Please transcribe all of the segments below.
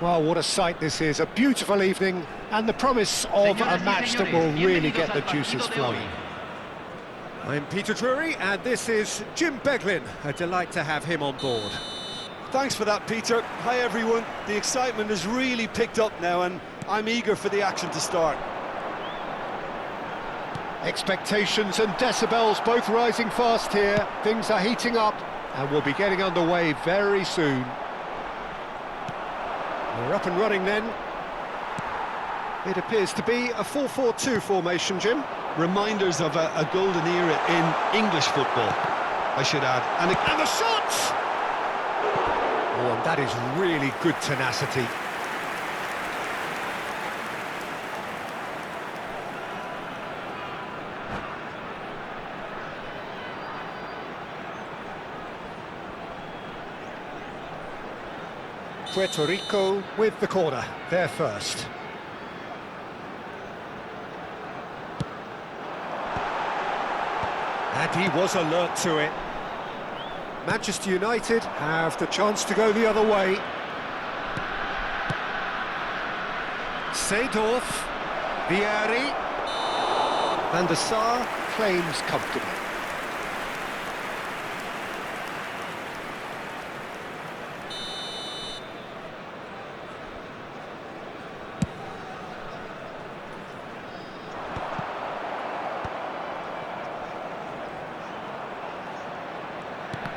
Well, what a sight this is, a beautiful evening, and the promise of a match that will really get the juices flowing. I'm Peter Drury, and this is Jim Beglin. A delight to have him on board. Thanks for that, Peter. Hi, everyone. The excitement has really picked up now, and I'm eager for the action to start. Expectations and decibels both rising fast here. Things are heating up, and we'll be getting underway very soon. We're up and running then. It appears to be a 4-4-2 formation, Jim. Reminders of a golden era in English football, I should add. And the shot! Oh, and that is really good tenacity. Puerto Rico with the corner, there first. And he was alert to it. Manchester United have the chance to go the other way. Seedorf, Vieri, Van der Sar claims comfortably.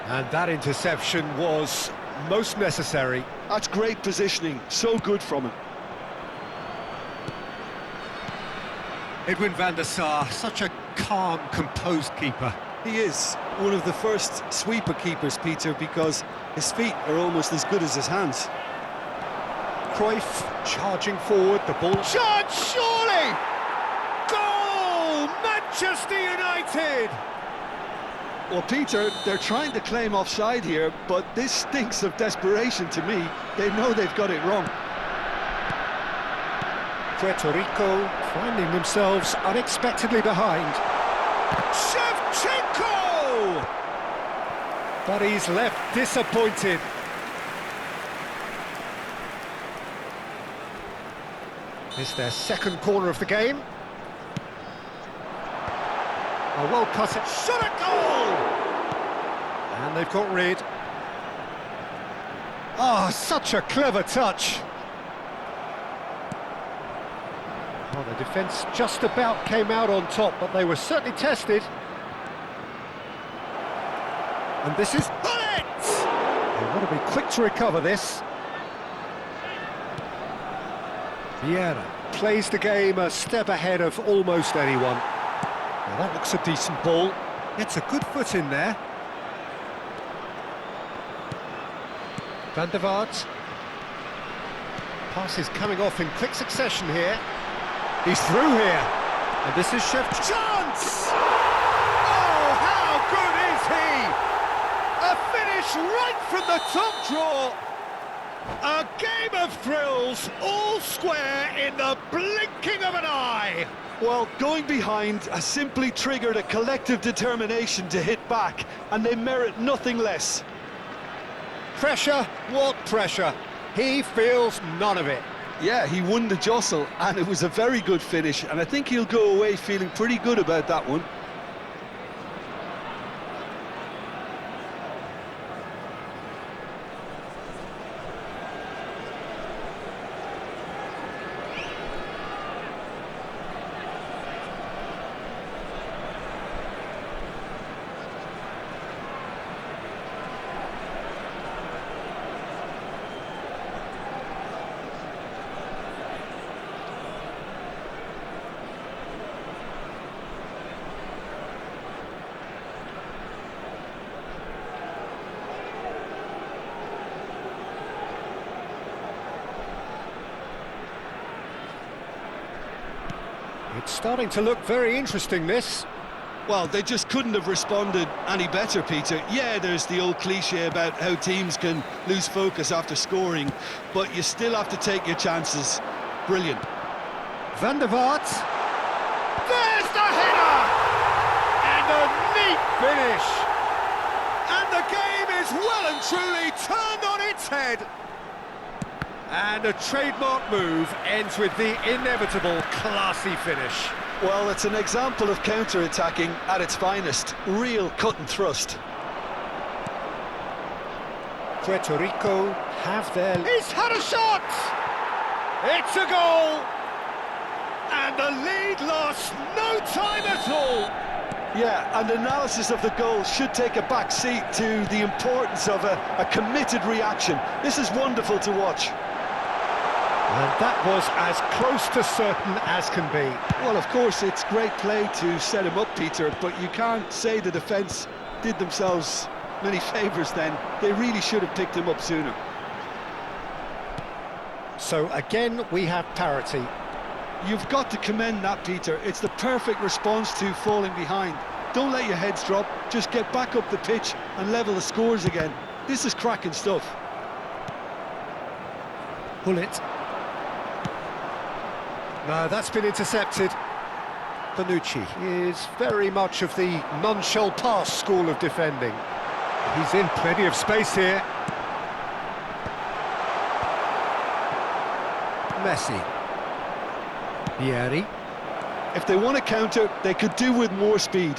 And that interception was most necessary. That's great positioning, so good from him. Edwin van der Sar, such a calm, composed keeper. He is one of the first sweeper keepers, Peter, because his feet are almost as good as his hands. Cruyff charging forward, the ball... Shot, surely! Goal! Manchester United! Well, Peter, they're trying to claim offside here, but this stinks of desperation to me. They know they've got it wrong. Puerto Rico finding themselves unexpectedly behind. Shevchenko! But he's left disappointed. It's their second corner of the game. A well cut shot at goal! And they've got rid. Ah, such a clever touch. Well, the defence just about came out on top, but they were certainly tested. And this is Bullet! They want to be quick to recover this. Vieira plays the game a step ahead of almost anyone. Now that looks a decent ball. Gets a good foot in there. Van der Vaart. Pass is coming off in quick succession here. He's through here. And this is Chance! Oh, how good is he? A finish right from the top draw. A game of thrills, all square in the blinking of an eye. Well, going behind has simply triggered a collective determination to hit back, and they merit nothing less. Pressure? What pressure? He feels none of it. Yeah, he won the jostle, and it was a very good finish, and I think he'll go away feeling pretty good about that one. It's starting to look very interesting, this. Well, they just couldn't have responded any better, Peter. Yeah, there's the old cliche about how teams can lose focus after scoring, but you still have to take your chances. Brilliant. Van der Vaart. There's the header! And a neat finish! And the game is well and truly turned on its head. And a trademark move ends with the inevitable classy finish. Well, it's an example of counter-attacking at its finest. Real cut and thrust. Puerto Rico have their... He's had a shot! It's a goal! And the lead lost no time at all! Yeah, and analysis of the goal should take a back seat to the importance of a committed reaction. This is wonderful to watch. And that was as close to certain as can be. Well, of course, it's great play to set him up, Peter, but you can't say the defence did themselves many favours then. They really should have picked him up sooner. So again, we have parity. You've got to commend that, Peter. It's the perfect response to falling behind. Don't let your heads drop, just get back up the pitch and level the scores again. This is cracking stuff. Gullit. No, that's been intercepted. Bonucci is very much of the non-shall pass school of defending. He's in plenty of space here. Messi. Vieri. If they want to counter, they could do with more speed.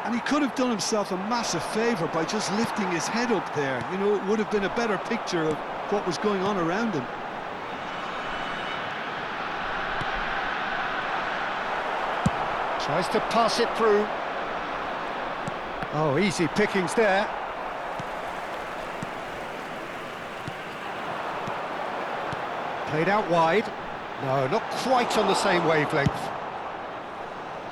And he could have done himself a massive favour by just lifting his head up there. You know, it would have been a better picture of what was going on around him. Tries to pass it through. Oh, easy pickings there. Played out wide. No, not quite on the same wavelength.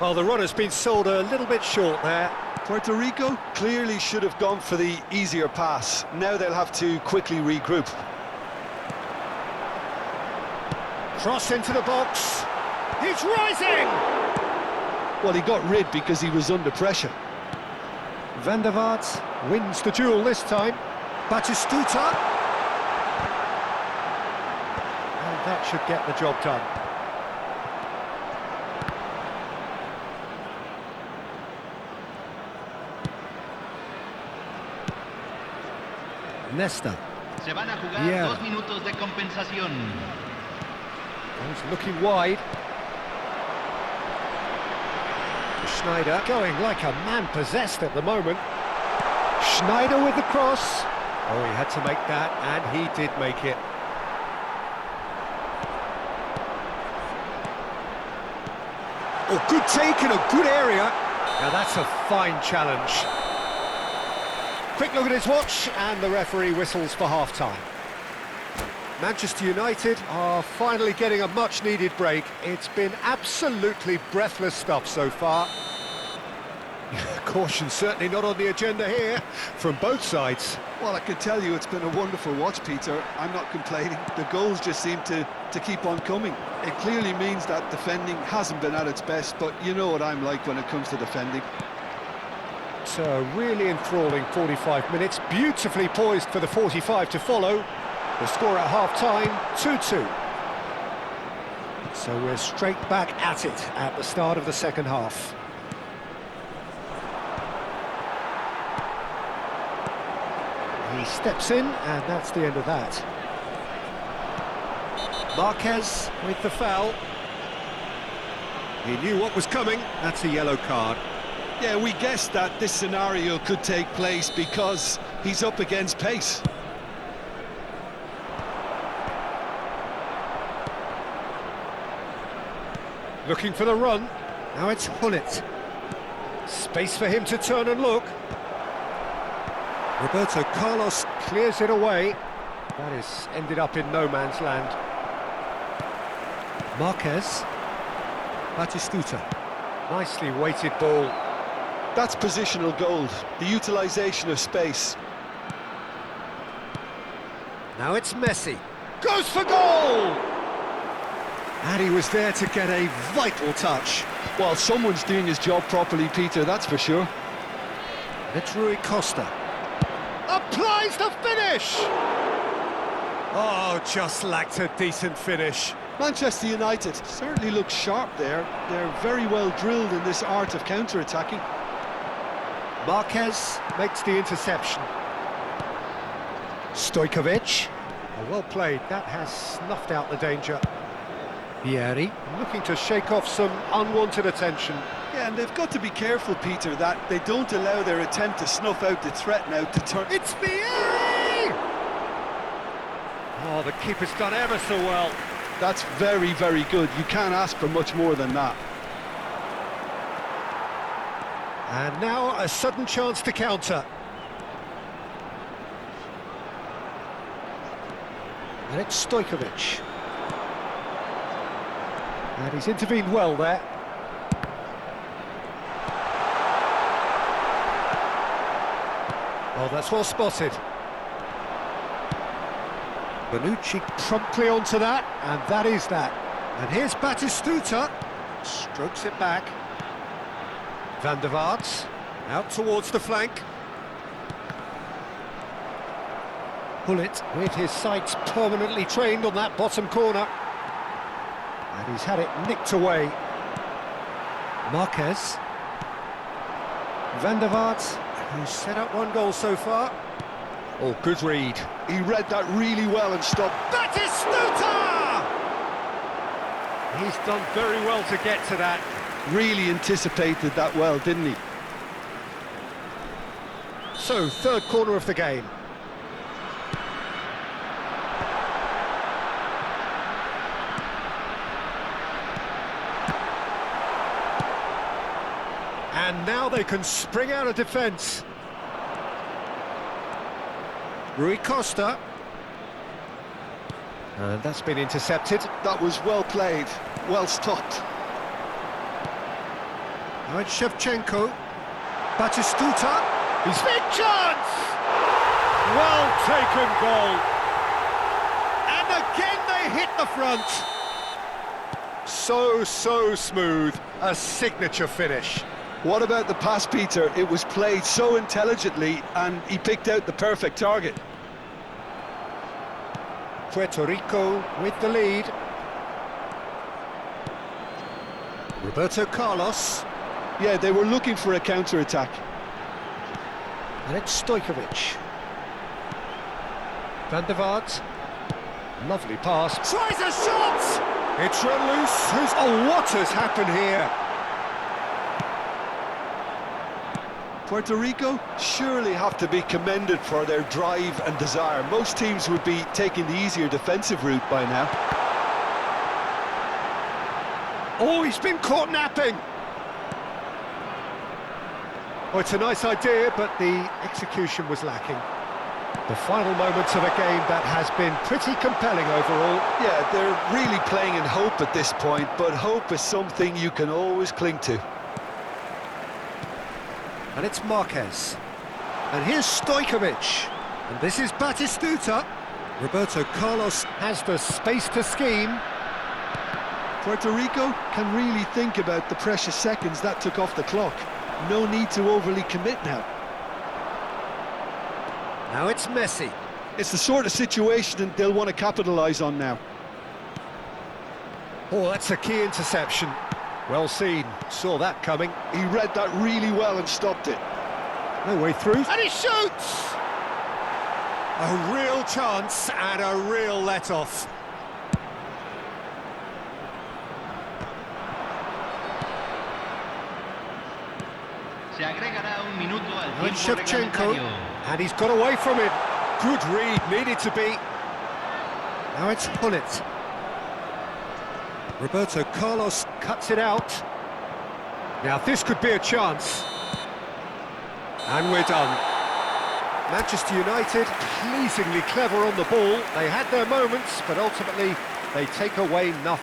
Well, the runner's been sold a little bit short there. Puerto Rico clearly should have gone for the easier pass. Now they'll have to quickly regroup. Cross into the box. He's rising! Well, he got rid because he was under pressure. Van der Vaart wins the duel this time. Batistuta. And that should get the job done. Nesta. Se van a jugar 2 minutos de compensación. He's looking wide. Schneider going like a man possessed at the moment. Schneider with the cross. Oh, he had to make that, and he did make it. Oh, good take in a good area. Now that's a fine challenge. Quick look at his watch, and the referee whistles for half-time. Manchester United are finally getting a much-needed break. It's been absolutely breathless stuff so far. Caution certainly not on the agenda here, from both sides. Well, I can tell you it's been a wonderful watch, Peter. I'm not complaining. The goals just seem to keep on coming. It clearly means that defending hasn't been at its best, but you know what I'm like when it comes to defending. It's a really enthralling 45 minutes, beautifully poised for the 45 to follow. The score at half-time, 2-2. So we're straight back at it at the start of the second half. He steps in, and that's the end of that. Marquez with the foul. He knew what was coming. That's a yellow card. Yeah, we guessed that this scenario could take place because he's up against pace. Looking for the run. Now it's Gullit. Space for him to turn and look. Roberto Carlos clears it away. That is ended up in no man's land. Marquez. Batistuta. Nicely weighted ball. That's positional gold, the utilisation of space. Now it's Messi. Goes for goal! And he was there to get a vital touch. Well, someone's doing his job properly, Peter, that's for sure. It's Rui Costa. Applies the finish! Oh, just lacked a decent finish. Manchester United certainly look sharp there. They're very well drilled in this art of counter-attacking. Marquez makes the interception. Stojkovic. Oh, well played, that has snuffed out the danger. Vieri looking to shake off some unwanted attention. Yeah, and they've got to be careful, Peter, that they don't allow their attempt to snuff out the threat now to turn... It's Vieri! Oh, the keeper's done ever so well. That's very, very good. You can't ask for much more than that. And now a sudden chance to counter. And it's Stojkovic. And he's intervened well there. Oh, that's well spotted. Bonucci promptly onto that, and that is that. And here's Batistuta, strokes it back. Van der Vaart, out towards the flank. Gullit with his sights permanently trained on that bottom corner. And he's had it nicked away. Marquez. Van der Vaart, who's set up one goal so far. Oh, good read. He read that really well and stopped. Batistuta! He's done very well to get to that. Really anticipated that well, didn't he? So, third corner of the game. And now they can spring out of defence. Rui Costa. And that's been intercepted. That was well played, well stopped. Now it's Shevchenko. Batistuta. He's big chance! Well taken goal. And again they hit the front. So smooth. A signature finish. What about the pass, Peter? It was played so intelligently and he picked out the perfect target. Puerto Rico with the lead. Roberto Carlos. Yeah, they were looking for a counter-attack. And it's Stojkovic. Van der Vaart. Lovely pass. Tries a shot! It's run loose. Oh, what has happened here? Puerto Rico surely have to be commended for their drive and desire. Most teams would be taking the easier defensive route by now. Oh, he's been caught napping. Oh, it's a nice idea, but the execution was lacking. The final moments of a game that has been pretty compelling overall. Yeah, they're really playing in hope at this point, but hope is something you can always cling to. And it's Marquez. And here's Stojkovic. And this is Batistuta. Roberto Carlos has the space to scheme. Puerto Rico can really think about the precious seconds that took off the clock. No need to overly commit now. Now it's Messi. It's the sort of situation they'll want to capitalise on now. Oh, that's a key interception. Well seen, saw that coming. He read that really well and stopped it. No way through. And he shoots! A real chance and a real let-off. Se agregará un minuto al And tiempo Shevchenko, reglamentario. and he's got away from it. Good read, needed to be. Now it's Gullit. Roberto Carlos cuts it out. Now this could be a chance. And we're done. Manchester United, pleasingly clever on the ball. They had their moments, but ultimately they take away nothing.